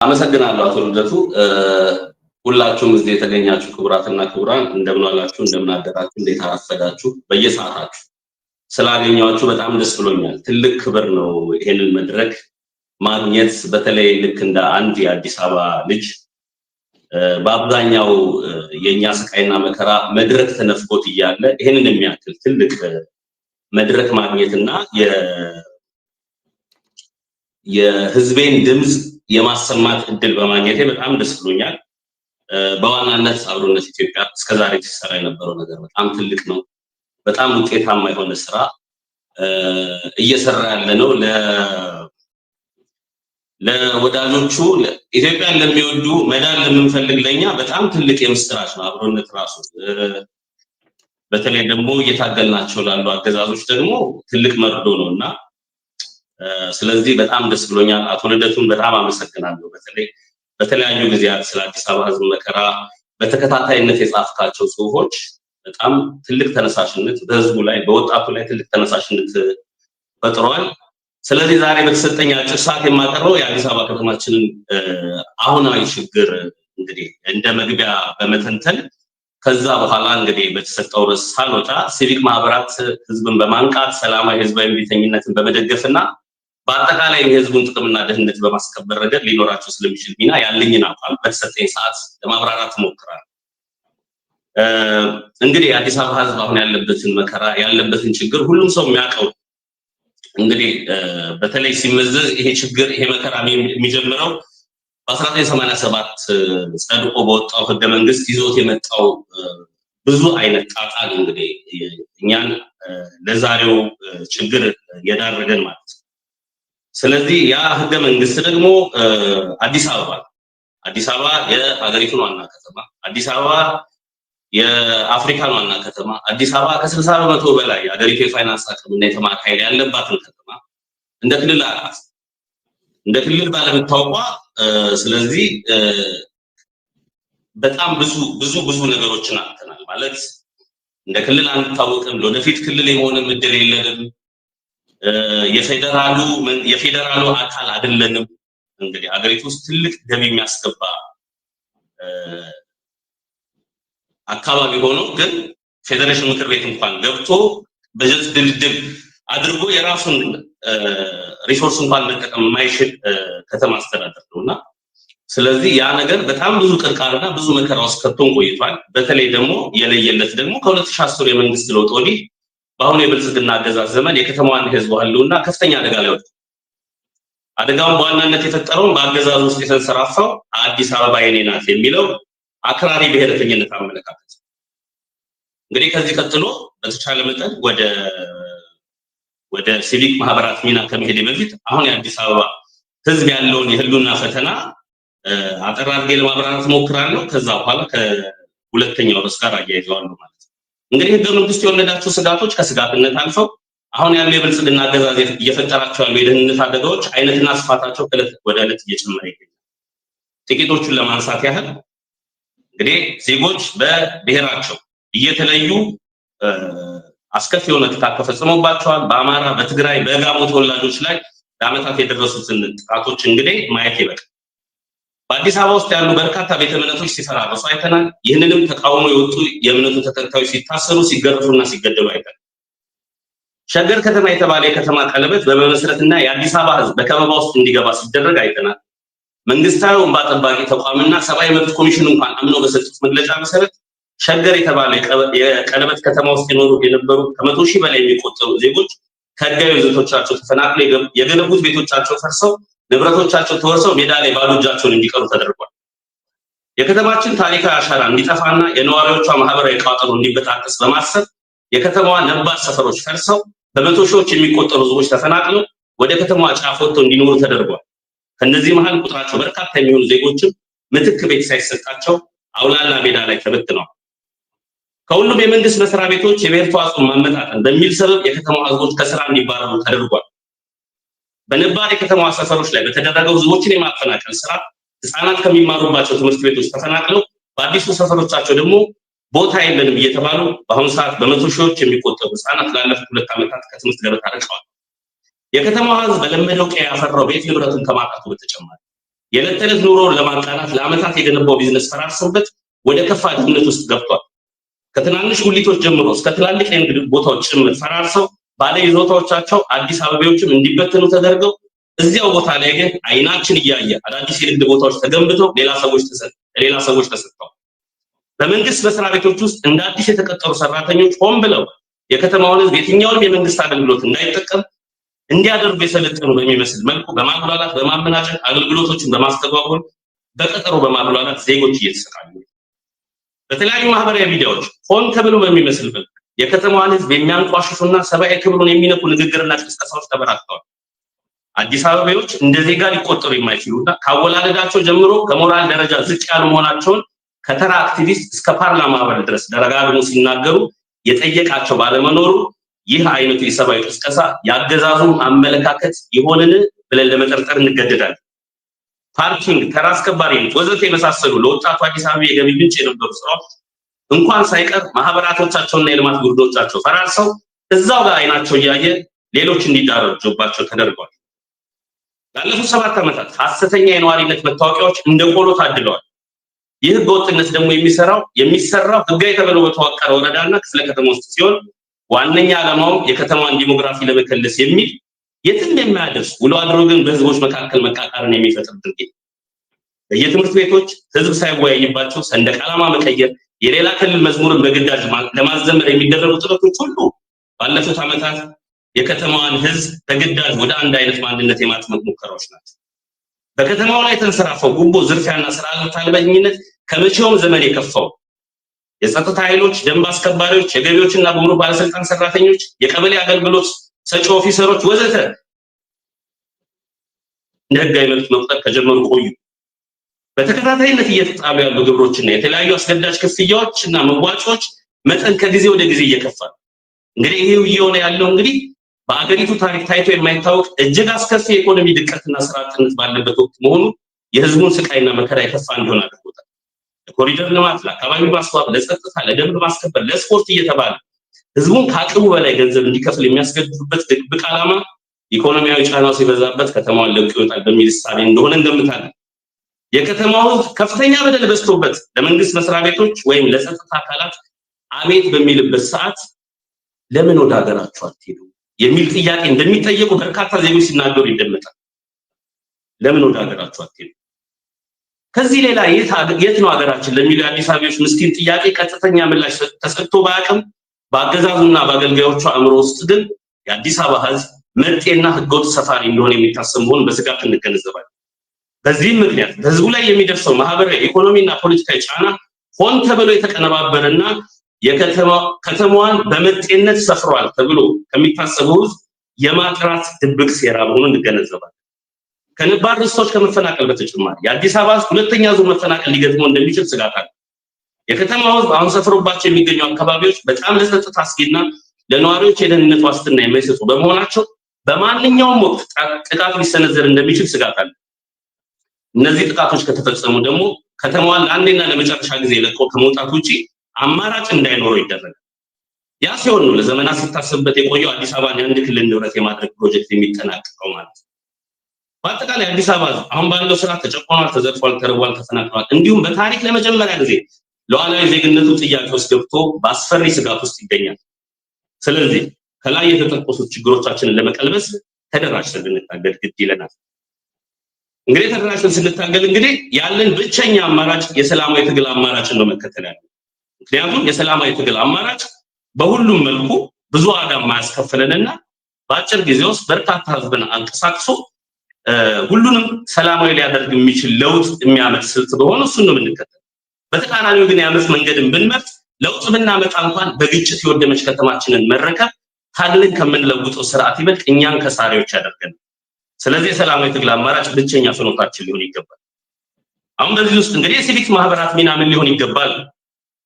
አመሰግናለሁ አቶ ልደቱ። ሁላችሁም እዚህ የተገኛችሁ ክቡራትና ክቡራን እንደምን ዋላችሁ፣ እንደምን አደራችሁ፣ እንዴት አረፈዳችሁ? በየሰዓታችሁ ስላገኘኋችሁ በጣም ደስ ብሎኛል። ትልቅ ክብር ነው ይሄንን መድረክ ማግኘት። በተለይ ልክ እንደ አንድ የአዲስ አበባ ልጅ በአብዛኛው የኛ ስቃይና መከራ መድረክ ተነፍቆት እያለ ይሄንን የሚያክል ትልቅ መድረክ ማግኘትና የህዝቤን ድምጽ የማሰማት እድል በማግኘቴ በጣም ደስ ብሎኛል። በዋናነት አብሮነት ኢትዮጵያ እስከዛሬ ሲሰራ የነበረው ነገር በጣም ትልቅ ነው። በጣም ውጤታማ የሆነ ስራ እየሰራ ያለ ነው። ለወዳጆቹ ኢትዮጵያን ለሚወዱ መዳን ለምንፈልግ ለኛ በጣም ትልቅ የምስራች ነው አብሮነት ራሱ። በተለይ ደግሞ እየታገልናቸው ላሉ አገዛዞች ደግሞ ትልቅ መርዶ ነውና ስለዚህ በጣም ደስ ብሎኛል። አቶ ልደቱን በጣም አመሰግናለሁ። በተለይ በተለያዩ ጊዜያት ስለ አዲስ አበባ ህዝብ መከራ በተከታታይነት የጻፍካቸው ጽሁፎች በጣም ትልቅ ተነሳሽነት በህዝቡ ላይ በወጣቱ ላይ ትልቅ ተነሳሽነት ፈጥሯል። ስለዚህ ዛሬ በተሰጠኝ አጭር ሰዓት የማቀርበው የአዲስ አበባ ከተማችንን አሁናዊ ችግር እንግዲህ እንደ መግቢያ በመተንተን ከዛ በኋላ እንግዲህ በተሰጠው ርዕስ ሳልወጣ ሲቪክ ማህበራት ህዝብን በማንቃት ሰላማዊ ህዝባዊ እምቢተኝነትን በመደገፍና በአጠቃላይ የህዝቡን ጥቅምና ደህንነት በማስከበር ረገድ ሊኖራቸው ስለሚችል ሚና ያለኝን አቋም በተሰጠኝ ሰዓት ለማብራራት እሞክራለሁ። እንግዲህ የአዲስ አበባ ህዝብ አሁን ያለበትን መከራ ያለበትን ችግር ሁሉም ሰው የሚያውቀው እንግዲህ በተለይ ሲመዘዝ ይሄ ችግር ይሄ መከራ የሚጀምረው በ1987 ጸድቆ በወጣው ህገ መንግስት ይዞት የመጣው ብዙ አይነት ጣጣ እንግዲህ እኛን ለዛሬው ችግር የዳረገን ማለት ነው። ስለዚህ ያ ህገ መንግስት ደግሞ አዲስ አበባ የሀገሪቱን ዋና ከተማ፣ አዲስ አበባ የአፍሪካን ዋና ከተማ፣ አዲስ አበባ ከ60 በመቶ በላይ የሀገሪቱ የፋይናንስ አቅምና የተማረ ኃይል ያለባትን ከተማ እንደ ክልል አላት። እንደ ክልል ባለመታወቋ ስለዚህ በጣም ብዙ ነገሮችን አጥተናል ማለት እንደ ክልል አንታወቅም። ለወደፊት ክልል የሆነ እድል የለንም። የፌደራሉ አካል አይደለንም። እንግዲህ ሀገሪቱ ውስጥ ትልቅ ገቢ የሚያስገባ አካባቢ ሆኖ ግን ፌዴሬሽን ምክር ቤት እንኳን ገብቶ በጀት ድልድል አድርጎ የራሱን ሪሶርስ እንኳን መጠቀም የማይችል ከተማ አስተዳደር ነውና ስለዚህ ያ ነገር በጣም ብዙ ቅርቃርና ብዙ መከራ ውስጥ ከቶን ቆይቷል። በተለይ ደግሞ የለየለት ደግሞ ከ2010 የመንግስት ለውጥ ወዲህ በአሁኑ የብልጽግና አገዛዝ ዘመን የከተማዋን ህዝብ ህልውና ከፍተኛ አደጋ ላይ ወጥቷል። አደጋውን በዋናነት የፈጠረውን በአገዛዝ ውስጥ የተንሰራፋው አዲስ አበባ የኔ ናት የሚለው አክራሪ ብሔረተኝነት አመለካከት። እንግዲህ ከዚህ ቀጥሎ በተቻለ መጠን ወደ ሲቪክ ማህበራት ሚና ከመሄድ በፊት አሁን የአዲስ አበባ ህዝብ ያለውን የህልውና ፈተና አጠር አድርጌ ለማብራራት እሞክራለሁ። ከዛ በኋላ ከሁለተኛው ርዕስ ጋር አያይዘዋለሁ ማለት ነው። እንግዲህ ህገ መንግስቱ የወለዳቸው ስጋቶች ከስጋትነት አልፈው አሁን ያለው የብልጽግና አገዛዝ እየፈጠራቸው ያሉ የደህንነት አደጋዎች አይነትና ስፋታቸው ከዕለት ወደ ዕለት እየጨመረ ይገኛል። ጥቂቶቹን ለማንሳት ያህል እንግዲህ ዜጎች በብሔራቸው እየተለዩ አስከፊ የሆነ ጥቃት ተፈጽሞባቸዋል። በአማራ፣ በትግራይ፣ በጋሞ ተወላጆች ላይ ለዓመታት የደረሱትን ጥቃቶች እንግዲህ ማየት ይበቃል። በአዲስ አበባ ውስጥ ያሉ በርካታ ቤተ እምነቶች ሲፈራረሱ አይተናል። ይህንንም ተቃውሞ የወጡ የእምነቱ ተከታዮች ሲታሰሩ፣ ሲገረፉና ሲገደሉ አይተናል። ሸገር ከተማ የተባለ የከተማ ቀለበት በመመስረትና የአዲስ አበባ ህዝብ በከበባ ውስጥ እንዲገባ ሲደረግ አይተናል። መንግስታዊ እንባ ጠባቂ ተቋምና ሰብአዊ መብት ኮሚሽን እንኳን አምነው በሰጡት መግለጫ መሰረት ሸገር የተባለ የቀለበት ከተማ ውስጥ የነበሩ ከ100 ሺህ በላይ የሚቆጠሩ ዜጎች ከህጋዊ ይዞታቸው ተፈናቅለው የገነቡት ቤቶቻቸው ፈርሰው ንብረቶቻቸው ተወርሰው ሜዳ ላይ ባዶ እጃቸውን እንዲቀሩ ተደርጓል። የከተማችን ታሪካዊ አሻራ እንዲጠፋና የነዋሪዎቿ ማህበራዊ ቋጠሮ እንዲበጣጠስ በማሰብ የከተማዋ ነባር ሰፈሮች ፈርሰው በመቶ ሺዎች የሚቆጠሩ ህዝቦች ተፈናቅለው ወደ ከተማዋ ጫፍ ወጥተው እንዲኖሩ ተደርጓል። ከነዚህ መሃል ቁጥራቸው በርካታ የሚሆኑ ዜጎችም ምትክ ቤት ሳይሰጣቸው አውላላ ሜዳ ላይ ተበትነዋል። ከሁሉም የመንግስት መስሪያ ቤቶች የብሔር ተዋጽኦ ማመጣጠን በሚል ሰበብ የከተማዋ ህዝቦች ከስራ እንዲባረሩ ተደርጓል። በነባር የከተማዋ ሰፈሮች ላይ በተደረገው ህዝቦችን የማፈናቀል ስራ ህፃናት ከሚማሩባቸው ትምህርት ቤቶች ተፈናቅለው በአዲሱ ሰፈሮቻቸው ደግሞ ቦታ የለንም እየተባሉ በአሁኑ ሰዓት በመቶ ሺዎች የሚቆጠሩ ህፃናት ላለፉት 2 ዓመታት ከትምህርት ገበታ ርቀዋል። የከተማዋ ህዝብ በለመደው ቀይ ያፈራው ቤት ንብረቱን ከማጣቱ በተጨማሪ የዕለት ተዕለት ኑሮውን ለማቃናት ለዓመታት የገነባው ቢዝነስ ፈራርሶበት ወደ ከፋ ድህነት ውስጥ ገብቷል። ከትናንሽ ጉሊቶች ጀምሮ እስከ ትላልቅ የንግድ ቦታዎች ጭምር ፈራርሰው ባለ ይዞታዎቻቸው አዲስ አበባዎችም እንዲበተኑ ተደርገው እዚያው ቦታ ላይ ግን አይናችን እያየ አዳዲስ የንግድ ቦታዎች ተገንብተው ሌላ ሰዎች ተሰጥተዋል። በመንግስት መስሪያ ቤቶች ውስጥ እንደ አዲስ የተቀጠሩ ሰራተኞች ሆን ብለው የከተማውን ህዝብ የትኛውንም የመንግስት አገልግሎት እንዳይጠቀም እንዲያደርጉ የሰለጠኑ በሚመስል መልኩ በማጉላላት በማመናጨት አገልግሎቶችን በማስተጓጎል በቀጠሮ በማጉላላት ዜጎች እየተሰቃዩ ነው። በተለያዩ ማህበራዊ ሚዲያዎች ሆን ተብሎ በሚመስል መልኩ የከተማዋን ህዝብ የሚያንቋሽሹና ሰብአዊ ክብሩን የሚነኩ ንግግርና ቅስቀሳዎች ተበራክተዋል። አዲስ አበባዎች እንደ ዜጋ ሊቆጠሩ የማይችሉና ካወላለዳቸው ጀምሮ ከሞራል ደረጃ ዝቅ ያሉ መሆናቸውን ከተራ አክቲቪስት እስከ ፓርላማ አባል ድረስ ደጋግመው ሲናገሩ የጠየቃቸው ባለመኖሩ ይህ አይነቱ የሰብአዊ ቅስቀሳ ያገዛዙን አመለካከት ይሆንን ብለን ለመጠርጠር እንገደዳለን። ፓርኪንግ፣ ተራ አስከባሪነት ወዘተ የመሳሰሉ ለወጣቱ አዲስ አበባ የገቢ ምንጭ የነበሩ ስራዎች እንኳን ሳይቀር ማህበራቶቻቸውና የልማት ቡድኖቻቸው ፈራርሰው እዛው ጋር አይናቸው እያየ ሌሎች እንዲዳረጁባቸው ተደርጓል። ላለፉት 7 ዓመታት ሐሰተኛ የነዋሪነት መታወቂያዎች እንደ ቆሎ ታድለዋል። ይህ ህገወጥነት ደግሞ የሚሰራው ህጋዊ ተብሎ በተዋቀረ ወረዳና ክፍለ ከተማ ውስጥ ሲሆን ዋነኛ ዓላማው የከተማዋን ዲሞግራፊ ለመከለስ የሚል የትም የማያደርስ ውሎ አድሮ ግን በህዝቦች መካከል መቃቃርን የሚፈጥር ድርጊት። በየትምህርት ቤቶች ህዝብ ሳይወያይባቸው ሰንደቅ ዓላማ መቀየር፣ የሌላ ክልል መዝሙርን በግዳጅ ለማዘመር የሚደረጉ ጥረቶች ሁሉ ባለፉት ዓመታት የከተማዋን ህዝብ በግዳጅ ወደ አንድ አይነት ማንነት የማጥመቅ ሙከራዎች ናቸው። በከተማው ላይ የተንሰራፈው ጉቦ፣ ዝርፊያና ስርዓት አልበኝነት ከመቼውም ዘመን የከፋው የጸጥታ ኃይሎች፣ ደንብ አስከባሪዎች፣ የገቢዎችና ጉምሩክ ባለስልጣን ሰራተኞች፣ የቀበሌ አገልግሎት ሰጪ ኦፊሰሮች ወዘተ እንደ ህጋዊ መብት መቁጠር ከጀመሩ ቆዩ። በተከታታይነት እየተጣሉ ያሉ ግብሮችና የተለያዩ አስገዳጅ ክፍያዎችና መዋጮች መጠን ከጊዜ ወደ ጊዜ እየከፋ ነው። እንግዲህ ይሄው እየሆነ ያለው እንግዲህ በአገሪቱ ታሪክ ታይቶ የማይታወቅ እጅግ አስከፊ የኢኮኖሚ ድቀትና ስራ አጥነት ባለበት ወቅት መሆኑ የህዝቡን ስቃይና መከራ የከፋ እንዲሆን አድርጎታል። ለኮሪደር ልማት፣ ለአካባቢ ማስዋብ፣ ለጸጥታ፣ ለደንብ ማስከበር፣ ለስፖርት እየተባለ ህዝቡን ከአቅሙ በላይ ገንዘብ እንዲከፍል የሚያስገድዱበት ድብቅ ዓላማ ኢኮኖሚያዊ ጫናው ሲበዛበት ከተማዋን ለቆ ይወጣል በሚል እሳቤ እንደሆነ እንገምታለን። የከተማው ህዝብ ከፍተኛ በደል በዝቶበት ለመንግስት መስሪያ ቤቶች ወይም ለጸጥታ አካላት አቤት በሚልበት ሰዓት ለምን ወደ ሀገራቸው አትሄዱ የሚል ጥያቄ እንደሚጠየቁ በርካታ ዜጎች ሲናገሩ ይደመጣል። ለምን ወደ ሀገራቸው አትሄዱ? ከዚህ ሌላ የት ነው ሀገራችን ለሚለው የአዲስ አበባዎች ምስኪን ጥያቄ ቀጥተኛ ምላሽ ተሰጥቶ ባያውቅም በአገዛዙና በአገልጋዮቹ አእምሮ ውስጥ ግን የአዲስ አበባ ህዝብ መጤና ህገወጥ ሰፋሪ እንደሆነ የሚታሰብ መሆኑን በስጋት እንገነዘባለን። በዚህም ምክንያት በህዝቡ ላይ የሚደርሰው ማህበራዊ፣ ኢኮኖሚና ፖለቲካዊ ጫና ሆን ተብሎ የተቀነባበረና ከተማዋን በመጤነት ሰፍሯል ተብሎ ከሚታሰበው ህዝብ የማጥራት ድብቅ ሴራ መሆኑን እንገነዘባለን። ከነባር ርስቶች ከመፈናቀል በተጨማሪ የአዲስ አበባ ሁለተኛ ዙር መፈናቀል ሊገጥመው እንደሚችል ስጋት አለ። የከተማው ህዝብ አሁን ሰፍሮባቸው የሚገኙ አካባቢዎች በጣም ለጸጥታ አስጊና ለነዋሪዎች የደህንነት ዋስትና የማይሰጡ በመሆናቸው በማንኛውም ወቅት ጥቃት ሊሰነዘር እንደሚችል ስጋት አለ። እነዚህ ጥቃቶች ከተፈጸሙ ደግሞ ከተማዋን ለአንዴና ለመጨረሻ ጊዜ ለቆ ከመውጣት ውጪ አማራጭ እንዳይኖረው ይደረጋል። ያ ሲሆን ነው ለዘመናት ሲታሰብበት የቆየው አዲስ አበባን የአንድ ክልል ንብረት የማድረግ ፕሮጀክት የሚጠናቀቀው ማለት ነው። በአጠቃላይ አዲስ አበባ አሁን ባለው ስርዓት ተጨቆኗል፣ ተዘርፏል፣ ተርቧል፣ ተፈናቅሏል። እንዲሁም በታሪክ ለመጀመሪያ ጊዜ ሉዓላዊ ዜግነቱ ጥያቄ ውስጥ ገብቶ በአስፈሪ ስጋት ውስጥ ይገኛል። ስለዚህ ከላይ የተጠቀሱት ችግሮቻችንን ለመቀልበስ ተደራጅተን ልንታገል ግድ ይለናል። እንግዲህ ተደራጅተን ስንታገል እንግዲህ ያለን ብቸኛ አማራጭ የሰላማዊ ትግል አማራጭን ነው መከተል ያለው። ምክንያቱም የሰላማዊ ትግል አማራጭ በሁሉም መልኩ ብዙ ዋጋ ማያስከፍለንና በአጭር ጊዜ ውስጥ በርካታ ህዝብን አንቀሳቅሶ ሁሉንም ሰላማዊ ሊያደርግ የሚችል ለውጥ የሚያመጣ ስልት በሆነ እሱን ነው የምንከተለው። በተቃራኒው ግን ያመጽ መንገድን ብንመርጥ ለውጥ ብናመጣ እንኳን በግጭት የወደመች ከተማችንን መረከብ ታግለን ከምንለውጠው ስርዓት ይበልጥ እኛን ከሳሪዎች ያደርገናል። ስለዚህ የሰላማዊ ትግል አማራጭ ብቸኛ ፍኖታችን ሊሆን ይገባል። አሁን በዚህ ውስጥ እንግዲህ የሲቪክ ማህበራት ሚና ምን ሊሆን ይገባል?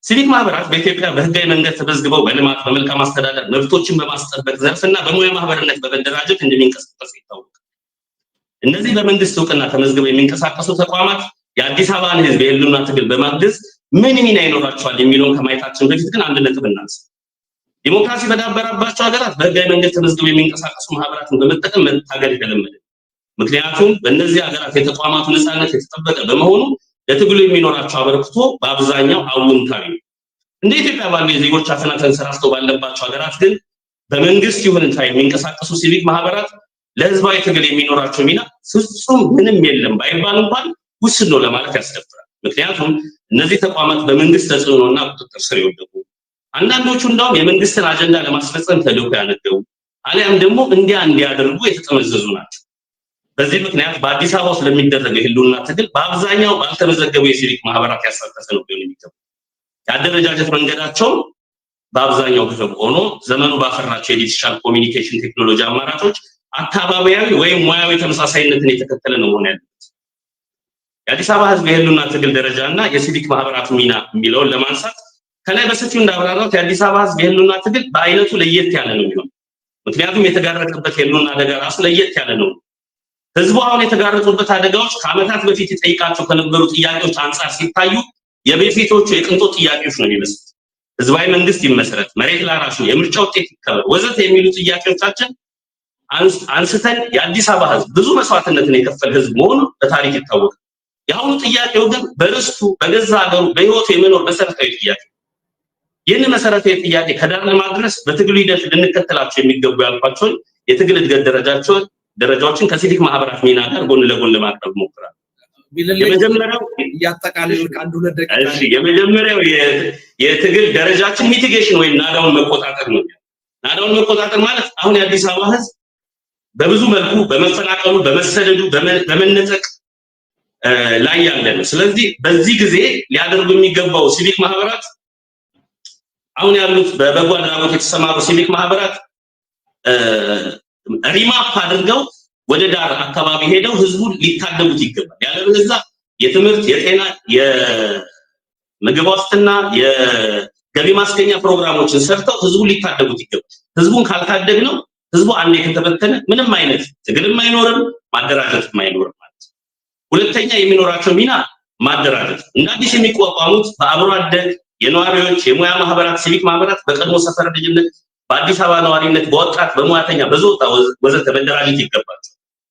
ሲቪክ ማህበራት በኢትዮጵያ በህጋዊ መንገድ ተመዝግበው በልማት፣ በመልካም አስተዳደር፣ መብቶችን በማስጠበቅ ዘርፍና በሙያ ማህበርነት በመደራጀት እንደሚንቀሳቀሱ ይታወቃል። እነዚህ በመንግስት እውቅና ተመዝግበው የሚንቀሳቀሱ ተቋማት የአዲስ አበባን ህዝብ የህልውና ትግል በማገዝ ምን ሚና ይኖራቸዋል የሚለውን ከማየታችን በፊት ግን አንድ ነጥብ እናንሳ። ዲሞክራሲ በዳበረባቸው ሀገራት በህጋዊ መንገድ ተመዝግበው የሚንቀሳቀሱ ማህበራትን በመጠቀም መታገል የተለመደ። ምክንያቱም በእነዚህ ሀገራት የተቋማቱ ነፃነት የተጠበቀ በመሆኑ ለትግሉ የሚኖራቸው አበርክቶ በአብዛኛው አዎንታዊ ነው። እንደ ኢትዮጵያ ባሉ የዜጎች አፈና ተንሰራፍተው ባለባቸው ሀገራት ግን በመንግስት ይሁንታ የሚንቀሳቀሱ ሲቪክ ማህበራት ለህዝባዊ ትግል የሚኖራቸው ሚና ፍጹም ምንም የለም ባይባል እንኳን ውስን ነው ለማለት ያስደፍራል። ምክንያቱም እነዚህ ተቋማት በመንግስት ተጽዕኖና ቁጥጥር ስር የወደቁ አንዳንዶቹ እንደውም የመንግስትን አጀንዳ ለማስፈጸም ተልዕኮ ያነገቡ አሊያም ደግሞ እንዲያደርጉ የተጠመዘዙ ናቸው። በዚህ ምክንያት በአዲስ አበባ ውስጥ ለሚደረገው የህልውና ትግል በአብዛኛው ባልተመዘገቡ የሲቪክ ማህበራት ያሳተፈ ነው ቢሆን የሚገባው። የአደረጃጀት መንገዳቸው በአብዛኛው ክፍል ሆኖ ዘመኑ ባፈራቸው የዲጂታል ኮሚኒኬሽን ቴክኖሎጂ አማራጮች አካባቢያዊ ወይም ሙያዊ ተመሳሳይነትን የተከተለ ነው መሆን ያለበት። የአዲስ አበባ ህዝብ የህልውና ትግል ደረጃና የሲቪክ ማህበራት ሚና የሚለውን ለማንሳት ከላይ በሰፊው እንዳብራራሁት የአዲስ አበባ ህዝብ የህልውና ትግል በአይነቱ ለየት ያለ ነው የሚሆነው። ምክንያቱም የተጋረጠበት የህልውና አደጋ ራሱ ለየት ያለ ነው። ህዝቡ አሁን የተጋረጡበት አደጋዎች ከዓመታት በፊት ይጠይቃቸው ከነበሩ ጥያቄዎች አንፃር ሲታዩ የበፊቶቹ የቅንጦት ጥያቄዎች ነው የሚመስሉት። ህዝባዊ መንግስት ይመሰረት፣ መሬት ላራሹ፣ የምርጫ ውጤት ይከበር ወዘተ የሚሉ ጥያቄዎቻችን አንስተን የአዲስ አበባ ህዝብ ብዙ መስዋዕትነትን የከፈለ ህዝብ መሆኑ በታሪክ ይታወቃል። የአሁኑ ጥያቄው ግን በርስቱ በገዛ ሀገሩ በህይወቱ የመኖር መሰረታዊ ጥያቄ። ይህን መሰረታዊ ጥያቄ ከዳር ለማድረስ በትግሉ ሂደት ልንከተላቸው የሚገቡ ያልኳቸውን የትግል እድገት ደረጃዎችን ከሲቪክ ማህበራት ሚና ጋር ጎን ለጎን ለማቅረብ ሞክራለሁ። የመጀመሪያው የመጀመሪያው የትግል ደረጃችን ሚቲጌሽን ወይም ናዳውን መቆጣጠር ነው። ናዳውን መቆጣጠር ማለት አሁን የአዲስ አበባ ህዝብ በብዙ መልኩ በመፈናቀሉ፣ በመሰደዱ፣ በመነጠቅ ላይ ያለ ነው። ስለዚህ በዚህ ጊዜ ሊያደርጉ የሚገባው ሲቪክ ማህበራት አሁን ያሉት በበጎ አድራጎት የተሰማሩ ሲቪክ ማህበራት ሪማፕ አድርገው ወደ ዳር አካባቢ ሄደው ህዝቡን ሊታደጉት ይገባል። ያለበለዚያ የትምህርት፣ የጤና፣ የምግብ ዋስትና፣ የገቢ ማስገኛ ፕሮግራሞችን ሰርተው ህዝቡን ሊታደጉት ይገባል። ህዝቡን ካልታደግነው ህዝቡ አንዴ ከተበተነ ምንም አይነት ትግልም አይኖርም፣ ማደራጀትም አይኖርም ማለት ነው። ሁለተኛ የሚኖራቸው ሚና ማደራጀት። እንደ አዲስ የሚቋቋሙት በአብሮ አደግ የነዋሪዎች የሙያ ማህበራት፣ ሲቪክ ማህበራት በቀድሞ ሰፈር ልጅነት በአዲስ አበባ ነዋሪነት በወጣት በሙያተኛ በዞታ ወዘተ መደራጀት ይገባል።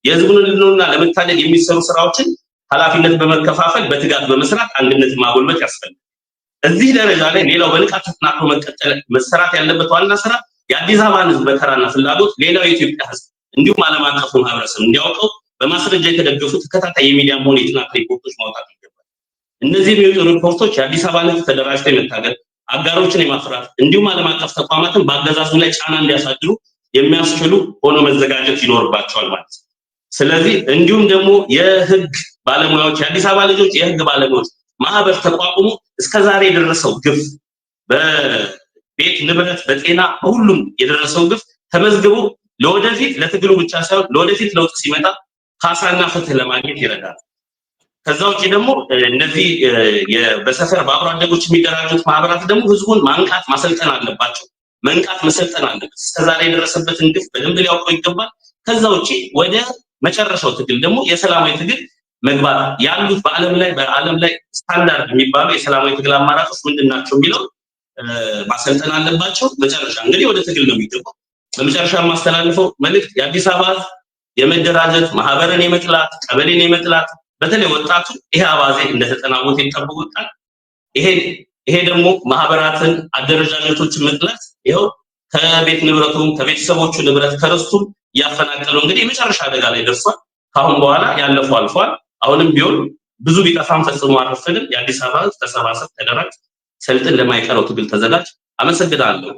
የህዝቡን ህልውና ለመታደግ የሚሰሩ ስራዎችን ኃላፊነት በመከፋፈል በትጋት በመስራት አንድነትን ማጎልበት ያስፈልጋል። እዚህ ደረጃ ላይ ሌላው በንቃት ተጠናክሮ መሰራት ያለበት ዋና ስራ የአዲስ አበባን ህዝብ መከራና ፍላጎት ሌላው የኢትዮጵያ ህዝብ እንዲሁም ዓለም አቀፉ ማህበረሰብ እንዲያውቀው በማስረጃ የተደገፉ ተከታታይ የሚዲያም ሆነ የጥናት ሪፖርቶች ማውጣት ይገባል። እነዚህ የሚወጡ ሪፖርቶች የአዲስ አበባን ህዝብ ተደራጅቶ የመታገል አጋሮችን የማፍራት እንዲሁም ዓለም አቀፍ ተቋማትን በአገዛዙ ላይ ጫና እንዲያሳድሩ የሚያስችሉ ሆኖ መዘጋጀት ይኖርባቸዋል ማለት ነው። ስለዚህ እንዲሁም ደግሞ የህግ ባለሙያዎች የአዲስ አበባ ልጆች የህግ ባለሙያዎች ማህበር ተቋቁሞ እስከዛሬ የደረሰው ግፍ በቤት ንብረት፣ በጤና፣ በሁሉም የደረሰው ግፍ ተመዝግቦ ለወደፊት ለትግሉ ብቻ ሳይሆን ለወደፊት ለውጥ ሲመጣ ካሳና ፍትህ ለማግኘት ይረዳል። ከዛ ውጪ ደግሞ እነዚህ በሰፈር በአብሮ አደጎች የሚደራጁት ማህበራት ደግሞ ህዝቡን ማንቃት ማሰልጠን አለባቸው። መንቃት መሰልጠን አለበት። እስከዛሬ የደረሰበትን ግፍ በደንብ ሊያውቀው ይገባል። ከዛ ውጪ ወደ መጨረሻው ትግል ደግሞ የሰላማዊ ትግል መግባት ያሉት በዓለም ላይ ስታንዳርድ የሚባሉ የሰላማዊ ትግል አማራጮች ምንድናቸው የሚለው ማሰልጠን አለባቸው። መጨረሻ እንግዲህ ወደ ትግል ነው የሚገባው። በመጨረሻ ማስተላልፈው መልእክት የአዲስ አበባ የመደራጀት ማህበርን የመጥላት ቀበሌን የመጥላት በተለይ ወጣቱ ይሄ አባዜ እንደተጠናወተ ይጠብቁታል። ይሄ ደግሞ ማህበራትን አደረጃጀቶችን መጥላት ይሄው ከቤት ንብረቱም ከቤተሰቦቹ ንብረት ከርስቱም ያፈናቀለው እንግዲህ የመጨረሻ አደጋ ላይ ደርሷል። ካሁን በኋላ ያለፈው አልፏል። አሁንም ቢሆን ብዙ ቢጠፋም ፈጽሞ አረፈድም። የአዲስ አበባ ተሰባሰብ፣ ተደራጅ፣ ሰልጥን፣ ለማይቀረው ትግል ተዘጋጅ። አመሰግናለሁ።